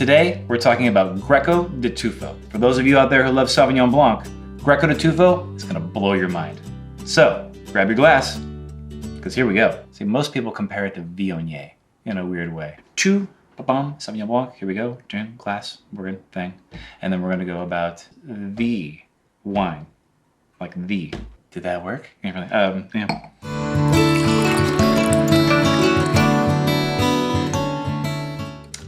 Today, we're talking about Greco di Tufo. For those of you out there who love Sauvignon Blanc, Greco di Tufo is gonna blow your mind. So, grab your glass, because here we go. See, most people compare it to Viognier in a weird way. Sauvignon Blanc, here we go, gin, glass, we're good, thing. And then we're gonna go about the wine, like the. Did that work? Yeah.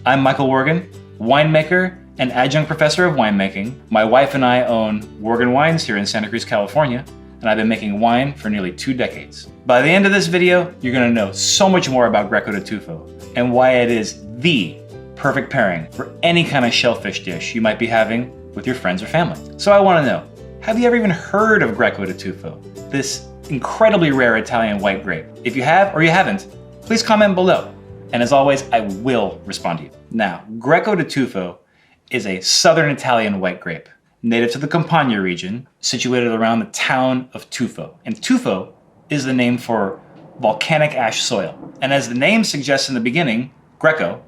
I'm Mikael Wargin, winemaker and adjunct professor of winemaking. My wife and I own Wargin Wines here in Santa Cruz, California, and I've been making wine for nearly 2 decades. By the end of this video, you're gonna know so much more about Greco di Tufo and why it is the perfect pairing for any kind of shellfish dish you might be having with your friends or family. So I wanna know, have you ever even heard of Greco di Tufo, this incredibly rare Italian white grape? If you have or you haven't, please comment below. And as always, I will respond to you. Now, Greco di Tufo is a southern Italian white grape, native to the Campania region, situated around the town of Tufo. And Tufo is the name for volcanic ash soil. And as the name suggests in the beginning, Greco,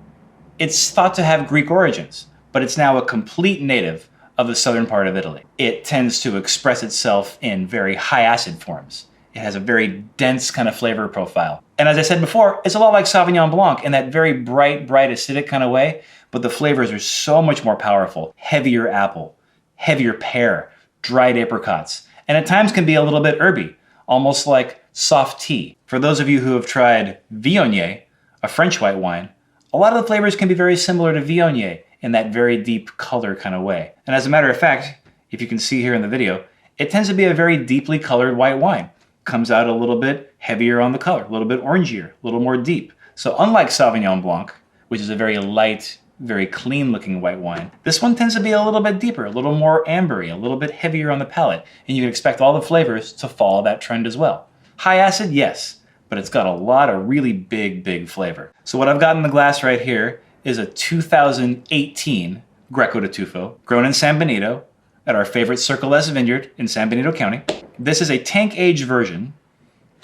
it's thought to have Greek origins, but it's now a complete native of the southern part of Italy. It tends to express itself in very high acid forms. It has a very dense kind of flavor profile. And as I said before, it's a lot like Sauvignon Blanc in that very bright acidic kind of way, but the flavors are so much more powerful. Heavier apple, heavier pear, dried apricots, and at times can be a little bit herby, almost like soft tea. For those of you who have tried Viognier, a French white wine, a lot of the flavors can be very similar to Viognier in that very deep color kind of way. And as a matter of fact, if you can see here in the video, it tends to be a very deeply colored white wine. Comes out a little bit heavier on the color, a little bit orangier, a little more deep. So unlike Sauvignon Blanc, which is a very light, very clean looking white wine, this one tends to be a little bit deeper, a little more ambery, a little bit heavier on the palate, and you can expect all the flavors to follow that trend as well. High acid, yes, but it's got a lot of really big flavor. So what I've got in the glass right here is a 2018 Greco di Tufo, grown in San Benito, at our favorite Circle S vineyard in San Benito County. This is a tank-aged version,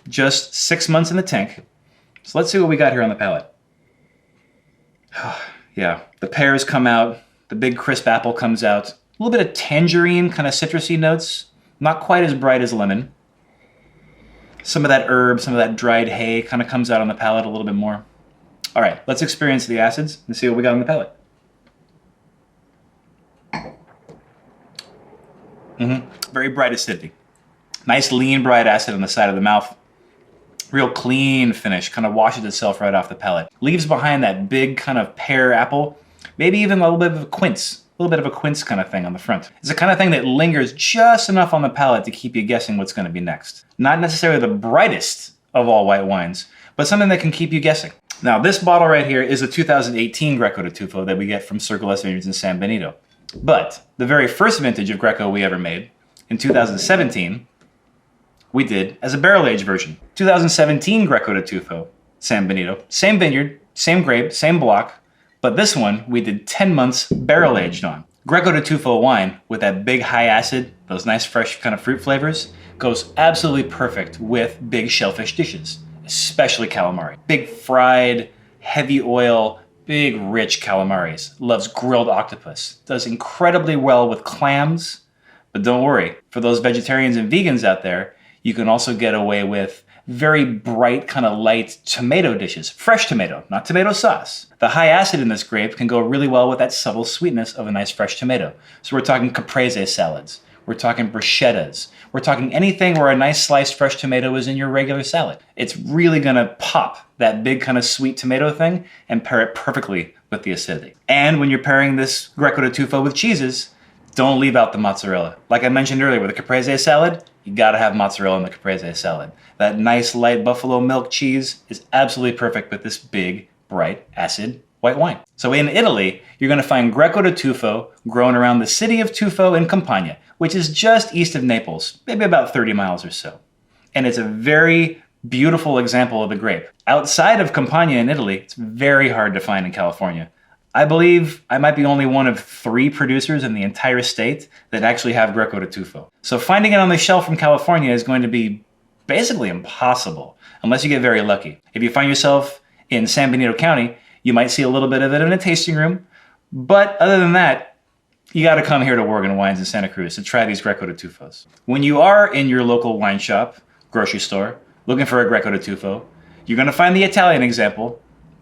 just 6 months in the tank. So let's see what we got here on the palate. Yeah, the pears come out, the big crisp apple comes out, a little bit of tangerine, kind of citrusy notes, not quite as bright as lemon. Some of that herb, some of that dried hay kind of comes out on the palate a little bit more. All right, let's experience the acids and see what we got on the palate. Very bright acidity. Nice lean bright acid on the side of the mouth. Real clean finish, kind of washes itself right off the palate. Leaves behind that big kind of pear apple, maybe even a little bit of a quince kind of thing on the front. It's the kind of thing that lingers just enough on the palate to keep you guessing what's gonna be next. Not necessarily the brightest of all white wines, but something that can keep you guessing. Now this bottle right here is a 2018 Greco di Tufo that we get from Circle S Vineyards in San Benito. But the very first vintage of Greco we ever made, in 2017, we did as a barrel-aged version. 2017 Greco di Tufo, San Benito, same vineyard, same grape, same block, but this one we did 10 months barrel-aged on. Greco di Tufo wine, with that big high acid, those nice fresh kind of fruit flavors, goes absolutely perfect with big shellfish dishes, especially calamari. Big fried, heavy oil, big rich calamaris. Loves grilled octopus. Does incredibly well with clams, but don't worry, for those vegetarians and vegans out there, you can also get away with very bright, kind of light tomato dishes. Fresh tomato, not tomato sauce. The high acid in this grape can go really well with that subtle sweetness of a nice fresh tomato. So we're talking caprese salads. We're talking bruschettas. We're talking anything where a nice sliced fresh tomato is in your regular salad. It's really gonna pop that big kind of sweet tomato thing and pair it perfectly with the acidity. And when you're pairing this Greco di Tufo with cheeses, don't leave out the mozzarella. Like I mentioned earlier with a caprese salad, you gotta have mozzarella in the caprese salad. That nice light buffalo milk cheese is absolutely perfect with this big, bright, acid white wine. So in Italy, you're gonna find Greco di Tufo grown around the city of Tufo in Campania, which is just east of Naples, maybe about 30 miles or so. And it's a very beautiful example of the grape. Outside of Campania in Italy, it's very hard to find in California. I believe I might be only one of 3 producers in the entire state that actually have Greco di Tufo. So finding it on the shelf from California is going to be basically impossible, unless you get very lucky. If you find yourself in San Benito County, you might see a little bit of it in a tasting room, But other than that, you got to come here to Wargin Wines in Santa Cruz to try these Greco di Tufos. When you are in your local wine shop, grocery store, looking for a Greco di Tufo, you're going to find the Italian example.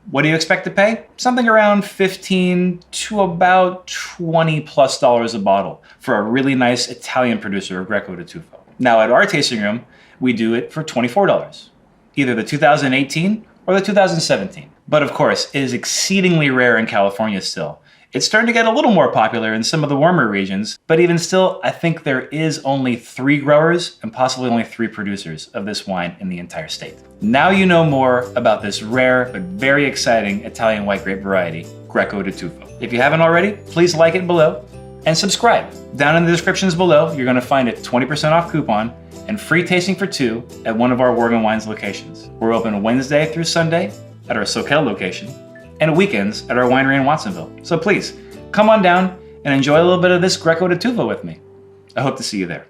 What do you expect to pay? Something around $15 to about $20+ a bottle for a really nice Italian producer of Greco di Tufo. Now at our tasting room, we do it for $24, either the 2018 or the 2017. But of course, it is exceedingly rare in California still. It's starting to get a little more popular in some of the warmer regions, but even still, I think there is only 3 growers and possibly only 3 producers of this wine in the entire state. Now you know more about this rare but very exciting Italian white grape variety, Greco di Tufo. If you haven't already, please like it below and subscribe. Down in the descriptions below, you're gonna find a 20% off coupon and free tasting for 2 at one of our Wargin Wines locations. We're open Wednesday through Sunday at our Soquel location, and weekends at our winery in Watsonville. So please, come on down and enjoy a little bit of this Greco di Tufo with me. I hope to see you there.